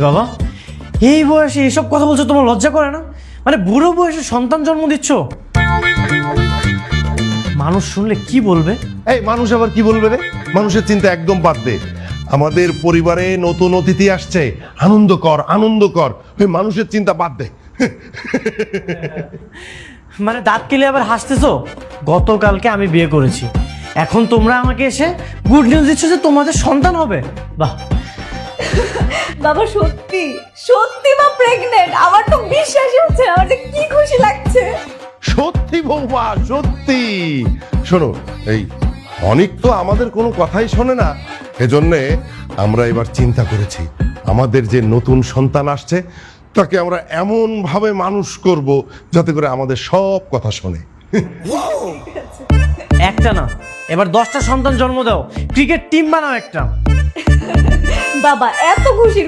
বাবা এই বয়সে এসব কথা বলছো, তোমার লজ্জা করে না? মানে বুড়ো বয়সে সন্তান জন্ম দিচ্ছ, মানুষ শুনলে কি বলবে? এই মানুষ আবার কি বলবে রে? মানুষের চিন্তা একদম বাদ দে। আমাদের পরিবারে নতুন অতিথি আসছে, আনন্দ কর আনন্দ কর, ওই মানুষের চিন্তা বাদ দে। মানে দাঁত কেলে আবার হাসতেছো? গতকালকে আমি বিয়ে করেছি, এখন তোমরা আমাকে এসে গুড নিউজ দিচ্ছ যে তোমাদের সন্তান হবে। বাহ! বাবা সত্যি সত্যি মা প্রেগনেন্ট, আমার তো বিশ্বাসই হচ্ছে না, আমার যে কি খুশি লাগছে। সত্যি বৌমা সত্যি। শোনো, এই অনেক তো আমাদের কোনো কথাই শোনে না, এজন্যে আমরা এবার চিন্তা করেছি আমাদের যে নতুন সন্তান আসছে তাকে আমরা এমন ভাবে মানুষ করব যাতে করে আমাদের সব কথা শোনে। একটা না, এবার 10টা সন্তান জন্ম দাও, ক্রিকেট টিম বানাও একটা। বাবা এত খুশির